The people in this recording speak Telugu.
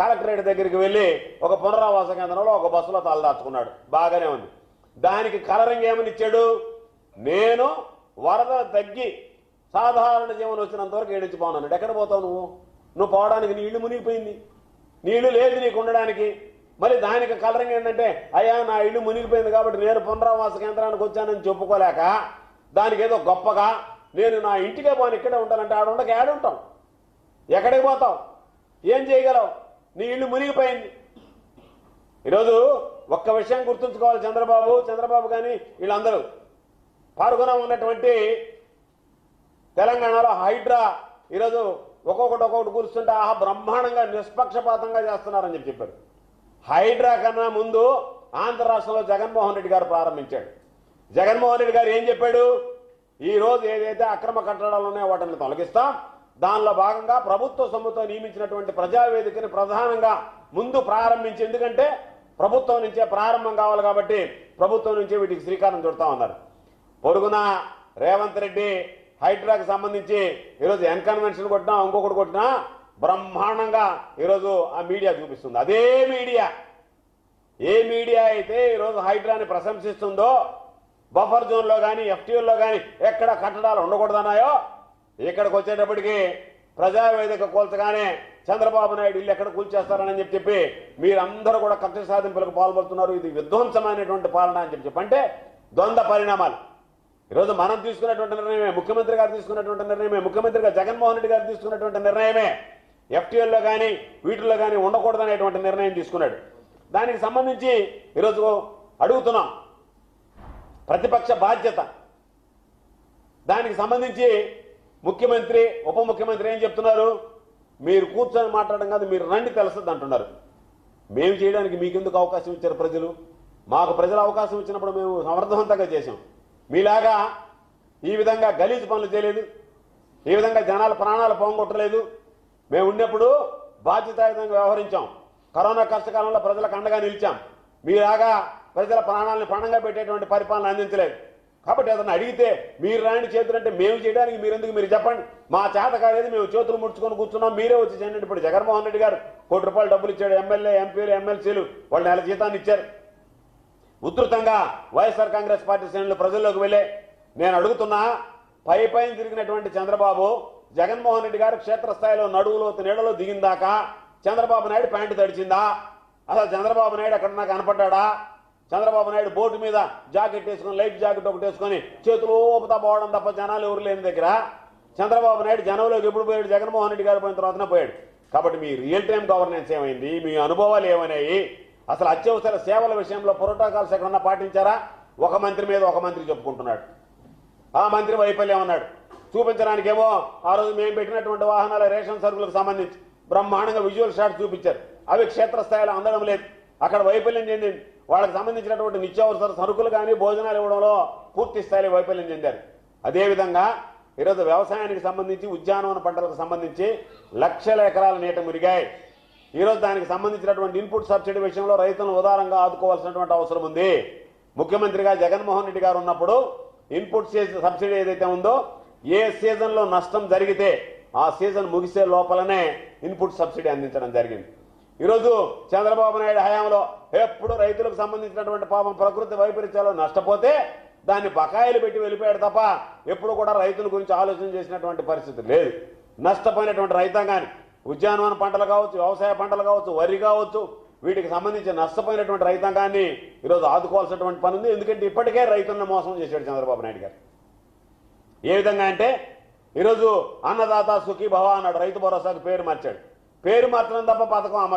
కలెక్టరేట్ దగ్గరికి వెళ్ళి ఒక పునరావాస కేంద్రంలో ఒక బస్సులో తలదాచుకున్నాడు. బాగానే ఉంది. దానికి కలరింగ్ ఏమని ఇచ్చాడు? నేను వరద తగ్గి సాధారణ జీవనం వచ్చినంత వరకు ఏడించి పోన్నాడు. ఎక్కడ పోతావు నువ్వు పోవడానికి నీ ఇల్లు మునిగిపోయింది, నీళ్లు లేదు నీకు ఉండడానికి. మరి దానికి కలరింగ్ ఏంటంటే అయ్యా నా ఇల్లు మునిగిపోయింది కాబట్టి నేను పునరావాస కేంద్రానికి వచ్చానని చెప్పుకోలేక దానికి ఏదో గొప్పగా నేను నా ఇంటికే పోను ఇక్కడే ఉంటానంటే ఆడుండక ఏడుంటాం, ఎక్కడికి పోతావు, ఏం చేయగలవు? నీ ఇల్లు మునిగిపోయింది. ఈరోజు ఒక్క విషయం గుర్తుంచుకోవాలి, చంద్రబాబు కానీ వీళ్ళందరూ పాల్గొన ఉన్నటువంటి తెలంగాణలో హైడ్రా ఈరోజు ఒక్కొక్కటి కూర్చుంటే ఆహా బ్రహ్మాండంగా నిష్పక్షపాతంగా చేస్తున్నారని చెప్పారు. హైడ్రా కన్నా ముందు ఆంధ్ర రాష్ట్రంలో జగన్మోహన్ రెడ్డి గారు ప్రారంభించాడు. జగన్మోహన్ రెడ్డి గారు ఏం చెప్పాడు? ఈ రోజు ఏదైతే అక్రమ కట్టడాలు ఉన్నాయో వాటిని తొలగిస్తాం, దానిలో భాగంగా ప్రభుత్వ సొమ్ముతో నియమించినటువంటి ప్రజావేదికని ప్రధానంగా ముందు ప్రారంభించి, ఎందుకంటే ప్రభుత్వం నుంచే ప్రారంభం కావాలి కాబట్టి ప్రభుత్వం నుంచే వీటికి శ్రీకారం చుడతామన్నారు. పొరుగున రేవంత్ రెడ్డి హైడ్రాకి సంబంధించి ఈరోజు ఎన్కన్వెన్షన్ కొట్టినా ఇంకొకటి కొట్టినా బ్రహ్మాండంగా ఈరోజు ఆ మీడియా చూపిస్తుంది. అదే మీడియా ఏ మీడియా అయితే ఈరోజు హైడ్రాని ప్రశంసిస్తుందో, బఫర్ జోన్లో కానీ ఎఫ్టీఓల్లో కానీ ఎక్కడ కట్టడాలు ఉండకూడదన్నాయో, ఇక్కడికి వచ్చేటప్పటికి ప్రజావేదిక కూల్చగానే చంద్రబాబు నాయుడు ఇల్లు ఎక్కడ కూల్చేస్తారని చెప్పి మీరందరూ కూడా కక్ష సాధింపులకు పాల్పడుతున్నారు. ఇది విధ్వంసమైనటువంటి పాలన అని చెప్పి అంటే ద్వంద్వ పరిణామాలు. ఈరోజు మనం తీసుకున్నటువంటి నిర్ణయమే, ముఖ్యమంత్రి గారు తీసుకున్నటువంటి నిర్ణయమే, ముఖ్యమంత్రిగా జగన్మోహన్ రెడ్డి గారు తీసుకున్నటువంటి నిర్ణయమే ఎఫ్టీఎల్లో కానీ వీటిల్లో కానీ ఉండకూడదనేటువంటి నిర్ణయం తీసుకున్నాడు. దానికి సంబంధించి ఈరోజు అడుగుతున్నాం ప్రతిపక్ష బాధ్యత. దానికి సంబంధించి ముఖ్యమంత్రి ఉప ముఖ్యమంత్రి ఏం చెప్తున్నారు? మీరు కూర్చొని మాట్లాడడం కాదు, మీరు రండి తెలుస్తుంది అంటున్నారు. మేము చేయడానికి మీకెందుకు అవకాశం ఇచ్చారు ప్రజలు? మాకు ప్రజలు అవకాశం ఇచ్చినప్పుడు మేము సమర్థవంతంగా చేశాం. మీలాగా ఈ విధంగా గలీజు పనులు చేయలేదు, ఈ విధంగా జనాల ప్రాణాలు పోగొట్టలేదు. మేము ఉన్నప్పుడు బాధ్యతాయుతంగా వ్యవహరించాం. కరోనా కష్టకాలంలో ప్రజలకు అండగా నిలిచాం. మీలాగా ప్రజల ప్రాణాలను పణంగా పెట్టేటువంటి పరిపాలన అందించలేదు. కాబట్టి అతను అడిగితే మీరు రాని చేతులు అంటే మేము చేయడానికి మీరెందుకు, మీరు చెప్పండి. మా చేత కాలేదు, మేము చేతులు ముడుచుకొని కూర్చున్నాం, మీరే వచ్చి చేయండి. ఇప్పుడు జగన్మోహన్ రెడ్డి గారు ₹1 కోటి డబ్బులు ఇచ్చాడు. ఎమ్మెల్యే ఎంపీలు ఎమ్మెల్సీలు వాళ్ళు నెల జీతాన్ని ఇచ్చారు. ఉధృతంగా వైఎస్ఆర్ కాంగ్రెస్ పార్టీ శ్రేణులు ప్రజల్లోకి వెళ్ళే నేను అడుగుతున్నా, పైన తిరిగినటువంటి చంద్రబాబు జగన్మోహన్ రెడ్డి గారు క్షేత్రస్థాయిలో నడువులోతు నీడలో దిగిందాకా చంద్రబాబు నాయుడు ప్యాంటు తడిచిందా? అసలు చంద్రబాబు నాయుడు ఎక్కడన్నా కనపడ్డా? చంద్రబాబు నాయుడు బోటు మీద జాకెట్ వేసుకుని, లైఫ్ జాకెట్ ఒకటి వేసుకొని చేతులు ఊపుతా పోవడం తప్ప జనాలు ఎవరు లేని దగ్గర చంద్రబాబు నాయుడు జనంలోకి ఎప్పుడు పోయాడు? జగన్మోహన్ రెడ్డి గారు పోయిన తర్వాతనే పోయాడు. కాబట్టి మీ రియల్ టైం గవర్నెన్స్ ఏమైంది? మీ అనుభవాలు ఏమైనాయి? అసలు అత్యవసర సేవల విషయంలో ప్రోటోకాల్స్ ఎక్కడన్నా పాటించారా? ఒక మంత్రి మీద ఒక మంత్రి చెప్పుకుంటున్నాడు. ఆ మంత్రి వైఫల్యం అన్నాడు. చూపించడానికేమో ఆ రోజు మేము పెట్టినటువంటి వాహనాల రేషన్ సరుకులకు సంబంధించి బ్రహ్మాండంగా విజువల్ షాట్ చూపించారు. అవి క్షేత్రస్థాయిలో అందడం లేదు. అక్కడ వైఫల్యం చెందింది. వాళ్ళకి సంబంధించినటువంటి నిత్యావసర సరుకులు కానీ భోజనాలు ఇవ్వడంలో పూర్తి స్థాయిలో వైఫల్యం చెందారు. అదేవిధంగా ఈరోజు వ్యవసాయానికి సంబంధించి, ఉద్యానవన పంటలకు సంబంధించి లక్షల ఎకరాల నీట మురిగాయి. ఈరోజు దానికి సంబంధించినటువంటి ఇన్పుట్ సబ్సిడీ విషయంలో రైతులను ఉదారంగా ఆదుకోవాల్సినటువంటి అవసరం ఉంది. ముఖ్యమంత్రిగా జగన్మోహన్ రెడ్డి గారు ఉన్నప్పుడు ఇన్పుట్ సబ్సిడీ ఏదైతే ఉందో, ఏ సీజన్లో నష్టం జరిగితే ఆ సీజన్ ముగిసే లోపలనే ఇన్పుట్ సబ్సిడీ అందించడం జరిగింది. ఈరోజు చంద్రబాబు నాయుడు హయాంలో ఎప్పుడు రైతులకు సంబంధించినటువంటి పాపం ప్రకృతి వైపరీత్యాలు నష్టపోతే దాన్ని బకాయిలు పెట్టి వెళ్ళిపోయాడు తప్ప ఎప్పుడు కూడా రైతుల గురించి ఆలోచన చేసినటువంటి పరిస్థితి లేదు. నష్టపోయినటువంటి రైతాంగాన్ని ఉద్యానవన పంటలు కావచ్చు, వ్యవసాయ పంటలు కావచ్చు, వరి కావచ్చు, వీటికి సంబంధించి నష్టపోయినటువంటి రైతాంగాన్ని ఈరోజు ఆదుకోవాల్సినటువంటి పని ఉంది. ఎందుకంటే ఇప్పటికే రైతులను మోసం చేశాడు చంద్రబాబు నాయుడు గారు. ఏ విధంగా అంటే ఈరోజు అన్నదాత సుఖీ భవ అన్నాడు, రైతు భరోసాకు పేరు మార్చాడు. పేరు మార్చడం తప్ప పథకం అమలు